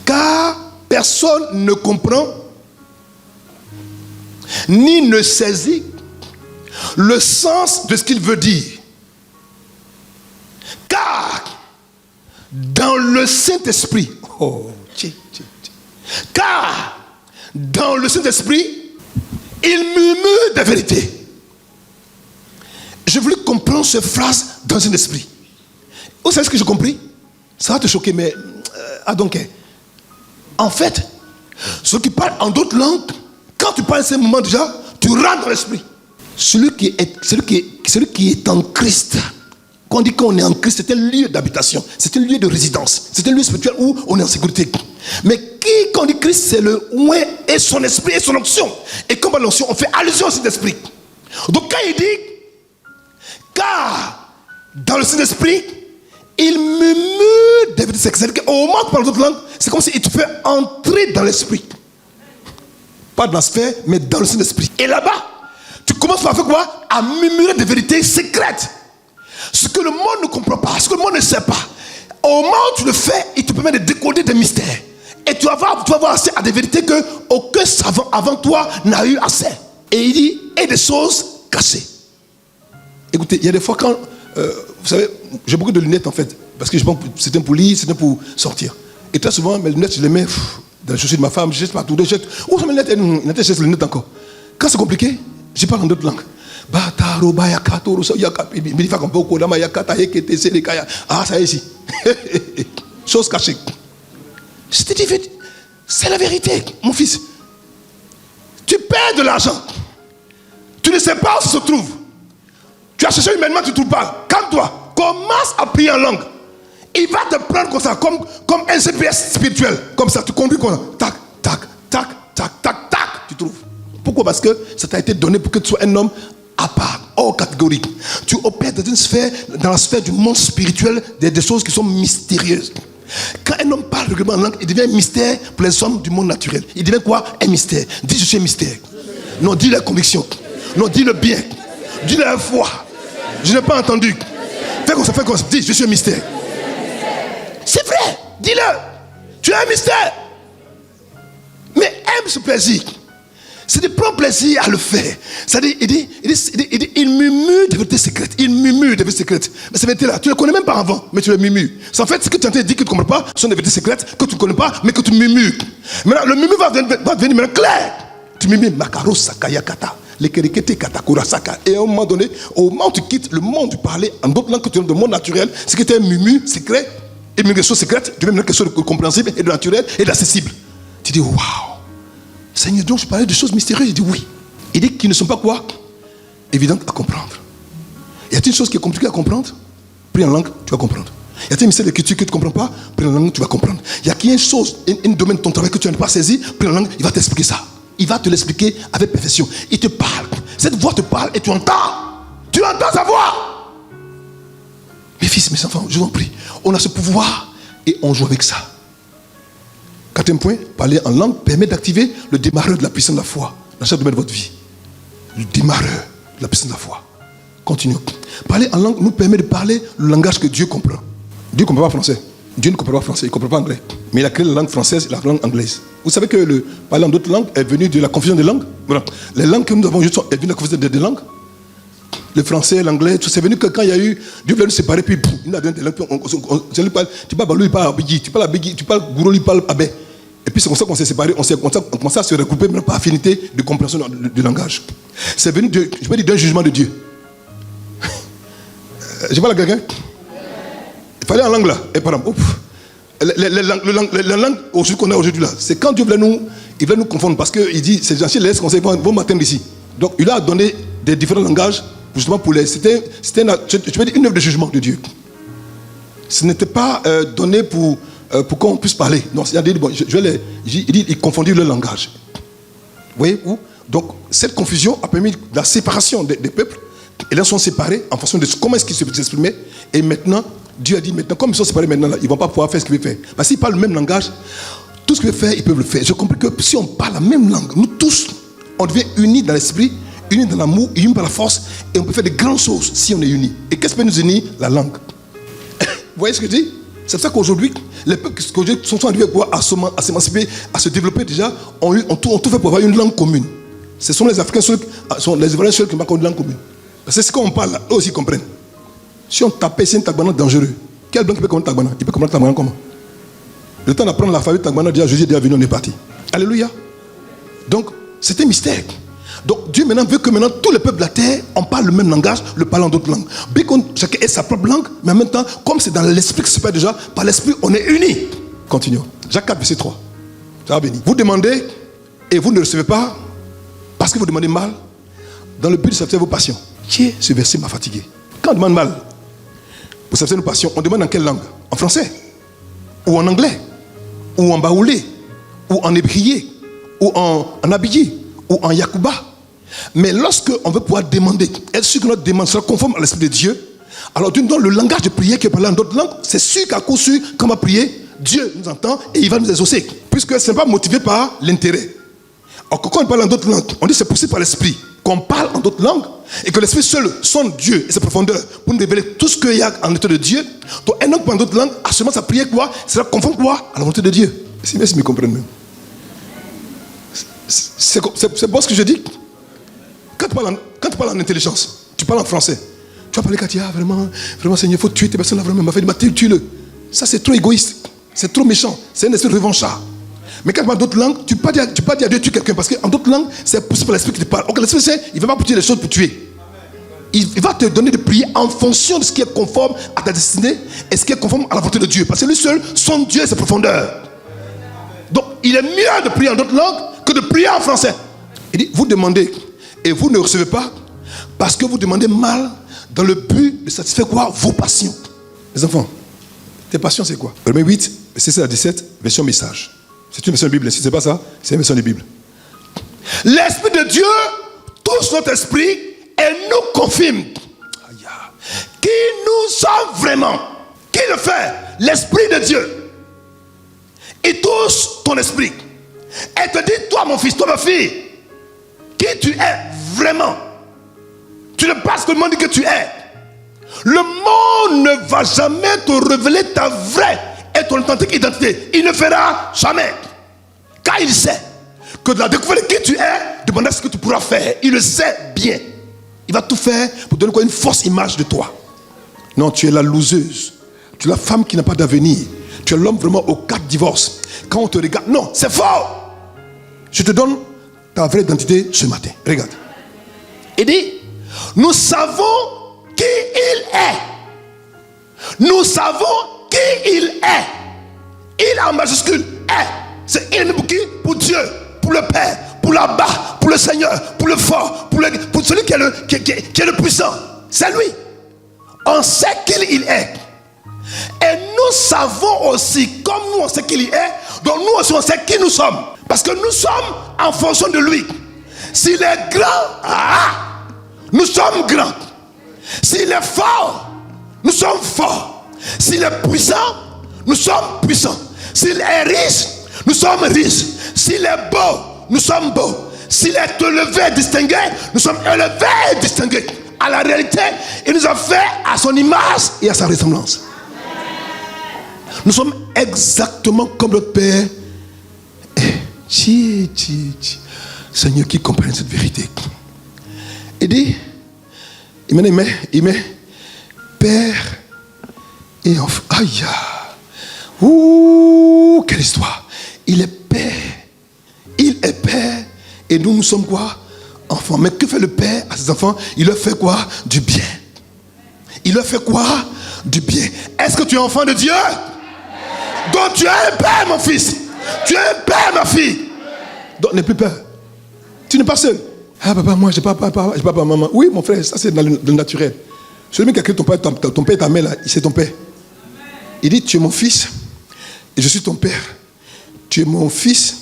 Car personne ne comprend ni ne saisit le sens de ce qu'il veut dire. Car dans le Saint-Esprit, car dans le Saint-Esprit, il murmure des vérités. Je voulais comprendre cette phrase dans le Saint-Esprit. Vous savez ce que j'ai compris? Ça va te choquer, mais donc, en fait, ceux qui parlent en d'autres langues, quand tu parles à ce moment déjà, tu rentres dans l'esprit. Celui qui est en Christ, quand on dit qu'on est en Christ, c'est un lieu d'habitation, c'est un lieu de résidence, c'est un lieu spirituel où on est en sécurité. Mais quand on dit Christ, c'est le ouin et son esprit et son onction. Et comme l'onction, on fait allusion au Saint-Esprit. Donc quand il dit, car dans le Saint-Esprit, il murmure des vérités. C'est-à-dire qu'au moment où tu parles d'autres langues, c'est comme s'il te fait entrer dans l'esprit. Pas dans la sphère, mais dans le Saint-Esprit. Et là-bas, tu commences par faire quoi? À murmurer des vérités secrètes. Ce que le monde ne comprend pas, ce que le monde ne sait pas. Au moment où tu le fais, il te permet de décoder des mystères. Et tu vas avoir accès à des vérités que aucun savant avant toi n'a eu accès. Et il dit, et des choses cachées. Écoutez, il y a des fois quand... vous savez, j'ai beaucoup de lunettes en fait. Parce que c'est un pour lire, c'est un pour sortir. Et très souvent, mes lunettes, je les mets dans les chaussures de ma femme, je jette partout, je jette. Où sont mes lunettes? Je jette les lunettes encore. Quand c'est compliqué, je parle en d'autres langues. Ah, ça y est ici. Chose cachée. C'est la vérité, mon fils. Tu perds de l'argent. Tu ne sais pas où ça se trouve. Tu as cherché humainement, tu ne trouves pas. Calme-toi. Commence à prier en langue. Il va te prendre comme ça, comme un GPS spirituel. Comme ça, tu conduis comme ça. Tac, tac, tac, tac, tac, tac. Tu trouves. Pourquoi? Parce que ça t'a été donné pour que tu sois un homme à part, hors catégorique. Tu opères dans la sphère du monde spirituel, des choses qui sont mystérieuses. Quand un homme parle régulièrement en langue, il devient un mystère pour les hommes du monde naturel. Il devient quoi? Un mystère. Dis je suis un mystère. Non, dis la conviction. Non, dis le bien. Dis la foi. Je n'ai pas entendu. Fais comme ça, fais comme ça. Dis je suis un mystère. C'est vrai. Dis-le. Tu es un mystère. Mais aime ce plaisir. C'est de prendre plaisir à le faire. C'est-à-dire, il murmure des vérités secrètes. Il murmure des vérités secrètes. Mais ces vérités-là, tu ne les connais même pas avant, mais tu les murmures. C'est en fait ce que tu es en train de dire que tu ne comprends pas, sont des vérités secrètes que tu ne connais pas, mais que tu murmures. Maintenant, le murmure va devenir maintenant clair. Tu murmures Makaro Sakayakata, Lekerikete Katakura Saka. Et à un moment donné, au moment où tu quittes le monde du parler, en d'autres langues que tu as, le monde naturel, c'est que tu es un murmure secret, et une chose secrète, tu es même quelque chose de compréhensible et de naturel et d'accessible. Tu dis, waouh! Seigneur, donc je parlais de choses mystérieuses. Il dit oui. Il dit qu'ils ne sont pas quoi? Évidentes à comprendre. Y a-t-il une chose qui est compliquée à comprendre? Prie en langue, tu vas comprendre. Y a-t-il un mystère d'écriture que tu ne comprends pas? Prie en langue, tu vas comprendre. Y a-t-il une chose, un domaine de ton travail que tu n'as pas saisi? Prie en langue, il va t'expliquer ça. Il va te l'expliquer avec perfection. Il te parle. Cette voix te parle et tu entends. Tu entends sa voix. Mes fils, mes enfants, je vous en prie. On a ce pouvoir et on joue avec ça. Quatrième point, parler en langue permet d'activer le démarreur de la puissance de la foi dans chaque domaine de votre vie. Le démarreur de la puissance de la foi. Continuons. Parler en langue nous permet de parler le langage que Dieu comprend. Dieu ne comprend pas français. Dieu ne comprend pas français, il ne comprend pas anglais. Mais il a créé la langue française et la langue anglaise. Vous savez que le parler en d'autres langues est venu de la confusion des langues. Voilà. Les langues que nous avons juste sont venues de la confusion des langues. Le français, l'anglais, tout c'est venu que quand il y a eu, Dieu voulait nous séparer, puis il a donné des langues. Tu parles Balou, il parle Abidji, tu parles Abidji, tu parles Gourou, il parle Abé. Et puis c'est comme ça qu'on s'est séparés, on commencé à se regrouper même par affinité de compréhension du langage. C'est venu, je peux dire, d'un jugement de Dieu. Je parle à quelqu'un. Il fallait en langue là. Et par exemple, La langue qu'on a aujourd'hui là, c'est quand Dieu il voulait nous confondre parce qu'il dit, ces gens-ci laissent conseil, vont m'atteindre ici. Donc il a donné des différents langages justement pour les. C'était une œuvre de jugement de Dieu. Ce n'était pas donné pour qu'on puisse parler. Non, il a dit, bon, il confondit le langage. Vous voyez où? Donc cette confusion a permis la séparation des peuples. Et là, ils sont séparés en fonction de comment est-ce qu'ils s'exprimaient. Et maintenant, Dieu a dit, maintenant, comme ils sont séparés maintenant, là, ils ne vont pas pouvoir faire ce qu'ils veulent faire. Parce qu'ils parlent le même langage, tout ce qu'ils veulent faire, ils peuvent le faire. J'ai compris que si on parle la même langue, nous tous, on devient unis dans l'esprit, unis dans l'amour, unis par la force, et on peut faire de grandes choses si on est unis. Et qu'est-ce qui peut nous unir? La langue. Vous voyez ce que je dis? C'est pour ça qu'aujourd'hui, les peuples qui sont arrivés à s'émanciper, à se développer déjà, ont tout fait pour avoir une langue commune. Ce sont les Africains seuls, les Ivoiriens seuls qui n'ont pas une langue commune. Parce que c'est quand on parle là, eux aussi comprennent. Si on tapait, c'est un Tagbana dangereux. Quel blanc qui peut comprendre Tagbana? Il peut comprendre Tagbana comment? Le temps d'apprendre l'alphabet Tagbana, déjà Jésus est déjà venu, on est parti. Alléluia. Donc, c'est un mystère. Donc, Dieu maintenant veut que maintenant tous les peuples de la terre, on parle le même langage, le parlant d'autres langues. Bien qu'on chacun ait sa propre langue, mais en même temps, comme c'est dans l'esprit que se passe déjà, par l'esprit, on est unis. Continuons. Jacques 4, verset 3. Ça va béni. Vous demandez et vous ne recevez pas parce que vous demandez mal dans le but de satisfaire vos passions. Ce verset m'a fatigué. Quand on demande mal pour satisfaire nos passions, on demande en quelle langue? En français? Ou en anglais? Ou en baoulé? Ou en hébrier? Ou en abiyé? Ou en yakuba? Mais lorsque on veut pouvoir demander, est-ce sûr que notre demande sera conforme à l'esprit de Dieu? Alors Dieu nous donne le langage de prière qui est parlé en d'autres langues. C'est sûr qu'à coup sûr, quand on va prier, Dieu nous entend et il va nous exaucer. Puisque ce n'est pas motivé par l'intérêt. Alors quand on parle en d'autres langues, on dit que c'est poussé par l'esprit. Qu'on parle en d'autres langues et que l'esprit seul sonde Dieu et sa profondeur pour nous révéler tout ce qu'il y a en l'état de Dieu. Donc un homme parle en d'autres langues, à ce moment sa prière quoi sera conforme quoi à la volonté de Dieu. Si mes me comprennent même. C'est bon ce que je dis. Quand tu parles en intelligence, tu parles en français. Tu vas parler quand tu as vraiment Seigneur, il faut tuer tes personnes là, vraiment, il m'a fait tue-le. Ça c'est trop égoïste, c'est trop méchant, c'est un esprit revanchard. Mais quand tu parles d'autres langues, tu ne peux pas dire Dieu tue quelqu'un parce qu'en d'autres langues, c'est poussé par l'esprit qui te parle. Donc l'esprit, il ne va pas pousser les choses pour tuer. Il va te donner de prier en fonction de ce qui est conforme à ta destinée et ce qui est conforme à la volonté de Dieu. Parce que lui seul, son Dieu et sa profondeur. Donc il est mieux de prier en d'autres langues que de prier en français. Il dit, vous demandez et vous ne recevez pas parce que vous demandez mal dans le but de satisfaire quoi? Vos passions. Les enfants, tes passions c'est quoi? Romains 8, verset 16 à 17, version message. C'est une version de Bible, si ce n'est pas ça, c'est une version de Bible. L'Esprit de Dieu touche notre esprit et nous confirme qui nous sommes vraiment. Qui le fait? L'Esprit de Dieu. Il touche ton esprit et te dit, toi mon fils, toi ma fille, qui tu es vraiment. Tu ne passes que le monde dit que tu es. Le monde ne va jamais te révéler ta vraie et ton authentique identité. Il ne fera jamais. Car il sait que de la découverte de qui tu es dépendra de ce que tu pourras faire. Il le sait bien. Il va tout faire pour donner quoi? Une fausse image de toi. Non, tu es la loseuse. Tu es la femme qui n'a pas d'avenir. Tu es l'homme vraiment aux 4 divorces. Quand on te regarde, non, c'est faux. Je te donne ta vraie identité ce matin. Regarde. Il dit, nous savons qui il est. Nous savons qui il est. Il en majuscule est. C'est il pour qui? Pour Dieu, pour le Père, pour là-bas, pour le Seigneur, pour le fort, pour celui qui est le puissant. C'est lui. On sait qui il est. Et nous savons aussi, comme nous on sait qui il est, donc nous aussi on sait qui nous sommes. Parce que nous sommes en fonction de lui. S'il est grand, nous sommes grands. S'il est fort, nous sommes forts. S'il est puissant, nous sommes puissants. S'il est riche, nous sommes riches. S'il est beau, nous sommes beaux. S'il est élevé et distingué, nous sommes élevés et distingués. À la réalité, il nous a fait à son image et à sa ressemblance. Nous sommes exactement comme notre Père. Seigneur, qui comprenne cette vérité. Il dit, il met Père et enfant. Aïe. Ouh, quelle histoire. Il est Père. Il est Père. Et nous sommes quoi? Enfants. Mais que fait le Père à ses enfants? Il leur fait quoi? Du bien. Il leur fait quoi? Du bien. Est-ce que tu es enfant de Dieu? Donc tu as un père, mon fils. Tu as un père, ma fille. Donc n'aie plus peur. Tu n'es pas seul. Ah papa, moi j'ai pas papa, j'ai pas maman. Oui mon frère, ça c'est dans le naturel. Celui qui a créé ton père et ta mère là, c'est ton père. Il dit tu es mon fils et je suis ton père. Tu es mon fils,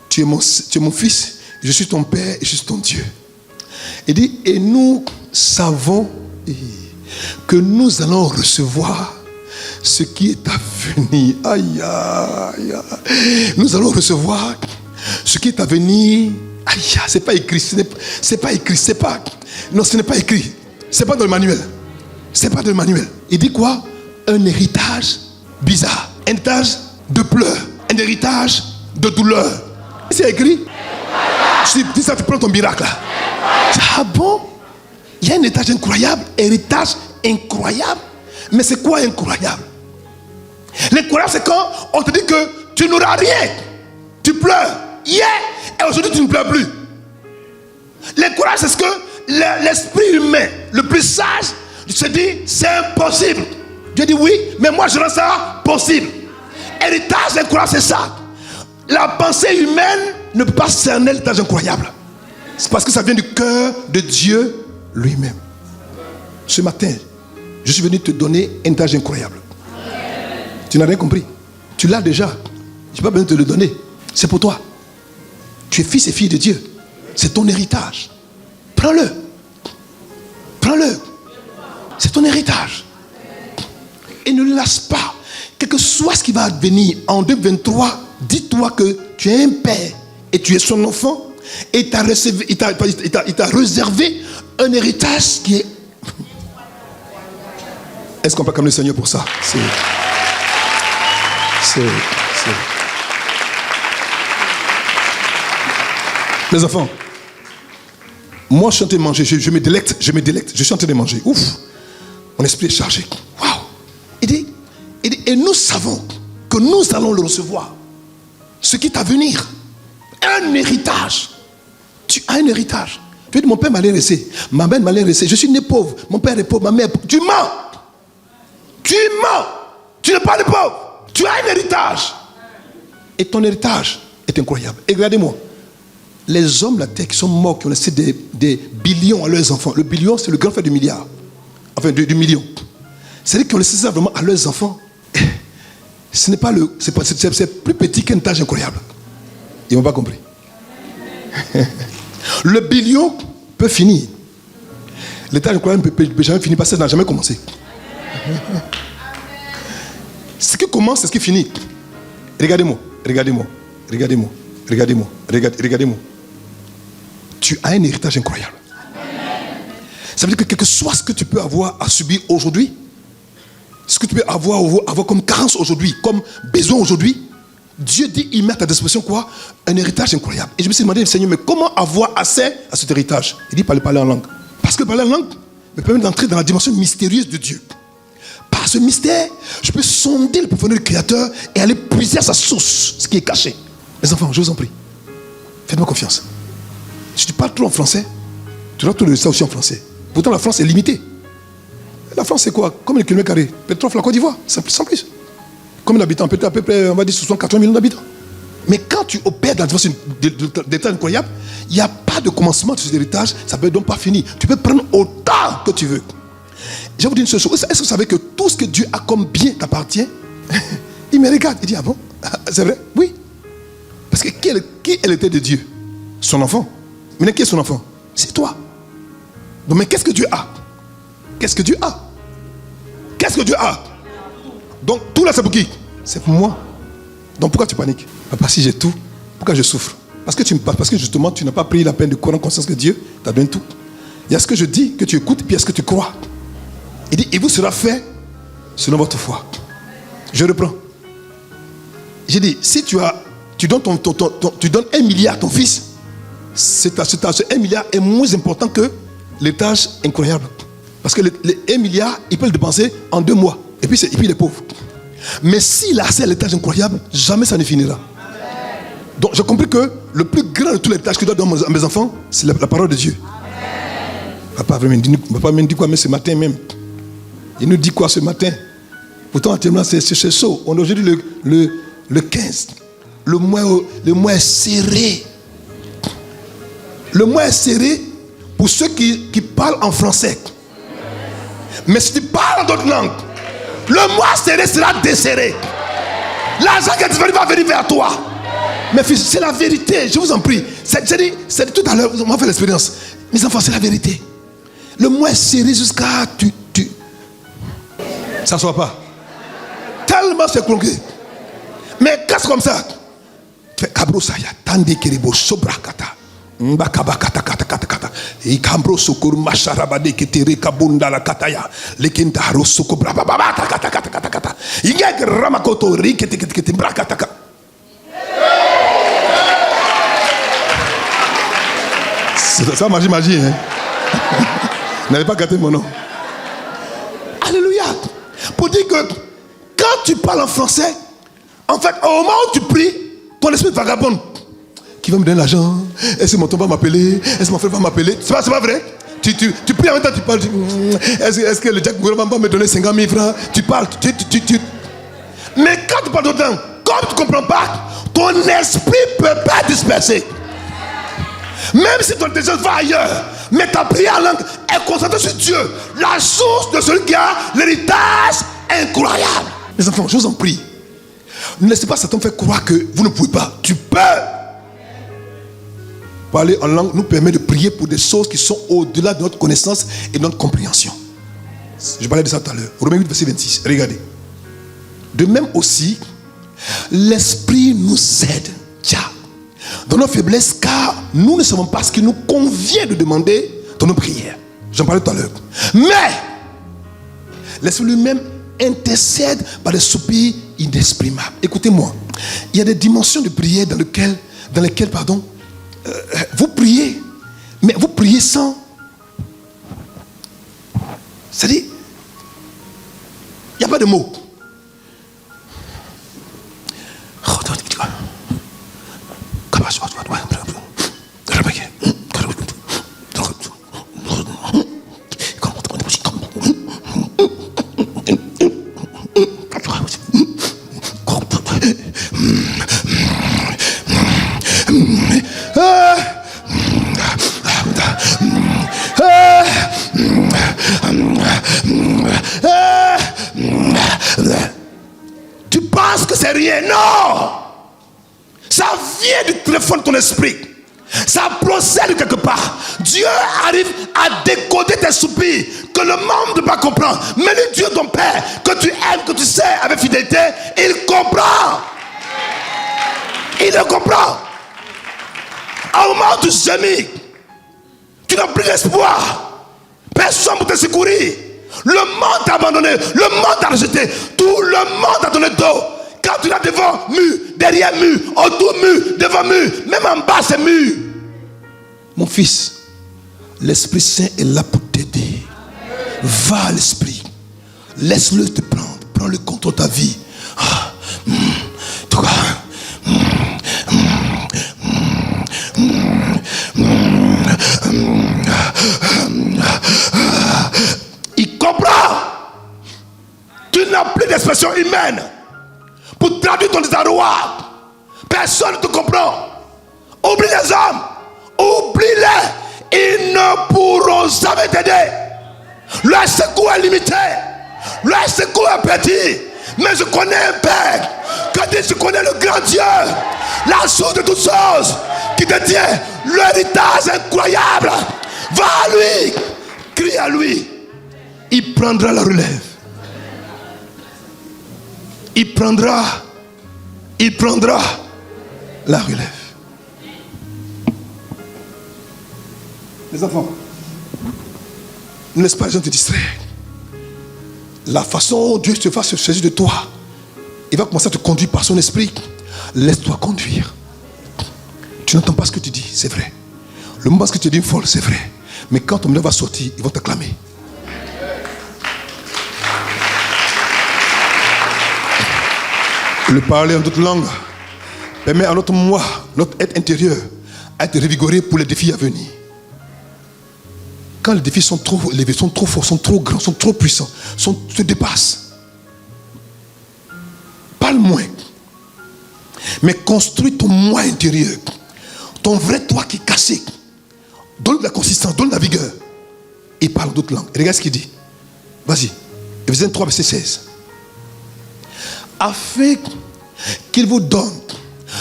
tu es mon fils, je suis ton père et je suis ton Dieu. Il dit et nous savons que nous allons recevoir ce qui est à venir. Aïe, aïe, aïe. Nous allons recevoir ce qui est à venir. Aïe, c'est pas écrit. C'est pas écrit. Non, ce n'est pas écrit. C'est pas dans le manuel. C'est pas dans le manuel. Il dit quoi? Un héritage bizarre. Un héritage de pleurs. Un héritage de douleur. C'est écrit. Je dis ça, tu prends ton miracle là. Ah bon? Il y a un héritage incroyable. Héritage incroyable. Mais c'est quoi incroyable? L'incroyable, c'est quand on te dit que tu n'auras rien. Tu pleures hier et aujourd'hui tu ne pleures plus. L'incroyable, c'est ce que l'esprit humain, le plus sage, se dit c'est impossible. Dieu dit oui, mais moi je rends ça possible. Héritage incroyable, c'est ça. La pensée humaine ne peut pas cerner l'héritage incroyable. C'est parce que ça vient du cœur de Dieu lui-même. Ce matin, je suis venu te donner un héritage incroyable. Tu n'as rien compris. Tu l'as déjà. Je n'ai pas besoin de te le donner. C'est pour toi. Tu es fils et fille de Dieu. C'est ton héritage. Prends-le. Prends-le. C'est ton héritage. Et ne le lâche pas. Quel que soit ce qui va advenir en 2023, dis-toi que tu es un père et tu es son enfant. Et il t'a réservé un héritage qui est... Est-ce qu'on peut acclamer le Seigneur pour ça? Les enfants, moi je suis en train de manger, je me délecte, je suis en train de manger. Ouf, mon esprit est chargé. Waouh. Il dit, et nous savons que nous allons le recevoir. Ce qui est à venir. Un héritage. Tu as un héritage. Tu dis, mon père m'a laissé, ma mère m'a laissé, je suis né pauvre, mon père est pauvre, ma mère est pauvre. Tu mens. Tu mens. Tu n'es pas le pauvre. Tu as un héritage. Et ton héritage est incroyable. Et regardez-moi. Les hommes de la terre qui sont morts, qui ont laissé des billions à leurs enfants. Le billion, c'est le grand frère du milliard. Enfin, du million. C'est-à-dire qu'ils ont laissé ça vraiment à leurs enfants. Ce n'est pas c'est plus petit qu'un héritage incroyable. Ils n'ont pas compris. Le billion peut finir. L'héritage incroyable ne peut jamais finir parce que ça n'a jamais commencé. Ce qui commence, c'est ce qui finit. Regardez-moi. Tu as un héritage incroyable. Ça veut dire que quel que soit ce que tu peux avoir à subir aujourd'hui, ce que tu peux avoir comme carence aujourd'hui, comme besoin aujourd'hui, Dieu dit, il met à ta disposition quoi? Un héritage incroyable. Et je me suis demandé, Seigneur, mais comment avoir accès à cet héritage? Il dit, parler en langue. Parce que parler en langue me permet d'entrer dans la dimension mystérieuse de Dieu. Par ce mystère, je peux sonder le profondeur du Créateur et aller puiser à sa source, ce qui est caché. Les enfants, je vous en prie, faites-moi confiance. Si tu parles trop en français, tu dois tout le ça aussi en français. Pourtant, la France est limitée. La France, c'est quoi? Comme les kilomètres carrés. Peut-être 3 fois la Côte d'Ivoire, sans plus. Combien d'habitants? Peut-être à peu près, on va dire, 80 millions d'habitants. Mais quand tu opères dans la dimension d'héritage incroyable, il n'y a pas de commencement de cet héritage, ça ne peut donc pas finir. Tu peux prendre autant que tu veux. Je vais vous dire une seule chose. Est-ce que vous savez que tout ce que Dieu a comme bien t'appartient? Il me regarde, il dit, ah bon? C'est vrai? Oui. Parce que qui elle était de Dieu? Son enfant. Maintenant, qui est son enfant? C'est toi. Donc, mais qu'est-ce que Dieu a? Qu'est-ce que Dieu a? Qu'est-ce que Dieu a? Donc, tout là, c'est pour qui? C'est pour moi. Donc, pourquoi tu paniques? Papa, si j'ai tout, pourquoi je souffre? Parce que justement, tu n'as pas pris la peine de prendre conscience que Dieu t'a donné tout. Il y a ce que je dis, que tu écoutes, puis il y a ce que tu crois. Il dit, il vous sera fait selon votre foi. Je reprends. J'ai dit, si tu donnes tu donnes 1 milliard à ton fils, ce 1 milliard est moins important que l'héritage incroyable. Parce que les 1 milliard, il peut le dépenser en 2 mois. Et puis il est pauvre. Mais s'il a assez à l'héritage incroyable, jamais ça ne finira. Donc j'ai compris que le plus grand de tous les héritages que je dois donner à mes enfants, c'est la parole de Dieu. Papa me dit quoi même ce matin même? Il nous dit quoi ce matin? Pourtant, actuellement, c'est chaud. On est aujourd'hui le 15. Le mois est serré. Le mois est serré pour ceux qui parlent en français. Mais si tu parles d'autres langues, le mois serré sera desserré. L'argent qui est disponible va venir vers toi. Mais fils, c'est la vérité, je vous en prie. C'est tout à l'heure, on m'a fait l'expérience. Mes enfants, c'est la vérité. Le mois est serré jusqu'à ça ne soit pas. Tellement c'est compliqué. Mais quand c'est comme ça, tu fais Kabrosaya, Tande Keribo, Sobrakata, Mbakabakata, Kata, Ikambro Sokur, Masharabade, Ketere, Kabunda, la Kataya, Lekindaro, Sokobra, Babata, Kata, Yeg Ramakoto, Rikete, Brakataka. Ça, magie, hein. N'avez pas gâté mon nom. Alléluia. Pour dire que quand tu parles en français, en fait, au moment où tu pries, ton esprit vagabonde. Qui va me donner l'argent? Est-ce que mon tonton va m'appeler? Est-ce que mon frère va m'appeler? C'est pas vrai? Tu pries en même temps, tu parles. Est-ce que le Jack gouvernement va me donner 50 000 francs? Tu parles. Mais quand tu parles d'autant, comme tu ne comprends pas, ton esprit ne peut pas disperser. Même si ton intelligence va ailleurs, mais ta prière en langue est concentrée sur Dieu, la source de celui qui a l'héritage incroyable. Mes enfants, je vous en prie, ne laissez pas Satan faire croire que vous ne pouvez pas. Tu peux. Parler en langue nous permet de prier pour des choses qui sont au-delà de notre connaissance et de notre compréhension. Je parlais de ça tout à l'heure. Romains 8, verset 26. Regardez. De même aussi, l'Esprit nous aide. Tiens. Dans nos faiblesses, car nous ne savons pas ce qu'il nous convient de demander dans nos prières. J'en parlais tout à l'heure. Mais l'Esprit lui-même intercède par des soupirs inexprimables. Écoutez-moi, il y a des dimensions de prière dans lesquelles vous priez, mais vous priez sans. C'est-à-dire, il n'y a pas de mots. Tu penses que c'est rien? Non! Ça vient du téléphone de ton esprit. Ça procède quelque part. Dieu arrive à décoder tes soupirs que le monde ne peut pas comprendre. Mais le Dieu ton Père, que tu aimes, que tu sais avec fidélité, il comprend. Il le comprend. Au moment où tu gémis, tu n'as plus d'espoir. Personne pour te secourir. Le monde t'a abandonné. Le monde t'a rejeté. Tout le monde t'a donné dos. Quand tu l'as devant mur, derrière mur, autour mur, devant mur, même en bas c'est mur. Mon fils, l'Esprit Saint est là pour t'aider. Va à l'Esprit. Laisse-le te prendre. Prends le contrôle de ta vie. Il comprend. Tu n'as plus d'expression humaine pour traduire ton désarroi. Personne ne te comprend. Oublie les hommes. Oublie-les. Ils ne pourront jamais t'aider. Leur secours est limité. Leur secours est petit. Mais je connais un Père. Quand je connais le grand Dieu, la source de toutes choses, qui détient l'héritage incroyable. Va à lui. Crie à lui. Il prendra la relève. Il prendra la relève. Les enfants, ne laisse pas les gens te distraire. La façon dont Dieu te va se saisir de toi, il va commencer à te conduire par son esprit. Laisse-toi conduire. Tu n'entends pas ce que tu dis, c'est vrai. Le moment où tu dis folle, c'est vrai. Mais quand ton milieu va sortir, ils vont t'acclamer. Le parler en d'autres langues permet à notre moi, notre être intérieur, à être revigoré pour les défis à venir. Quand les défis sont trop élevés, sont trop forts, sont trop grands, sont trop puissants, se dépassent. parle moins. Mais construis ton moi intérieur. Ton vrai toi qui est cassé. Donne de la consistance, donne de la vigueur. Il parle d'autres langues. Et regarde ce qu'il dit. Vas-y. Éphésiens 3, verset 16. Afin qu'il vous donne,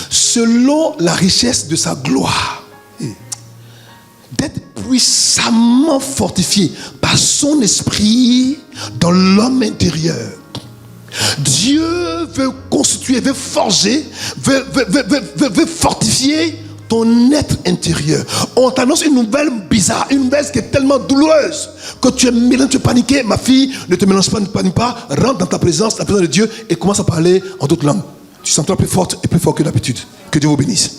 selon la richesse de sa gloire, d'être puissamment fortifié par son esprit dans l'homme intérieur. Dieu veut constituer, veut forger, veut fortifier ton être intérieur. On t'annonce une nouvelle bizarre, une nouvelle qui est tellement douloureuse que tu es mélangé, tu es paniqué. Ma fille, ne te mélange pas, ne panique pas. Rentre dans ta présence, la présence de Dieu, et commence à parler en d'autres langues. Tu sens-toi plus forte et plus fort que d'habitude. Que Dieu vous bénisse.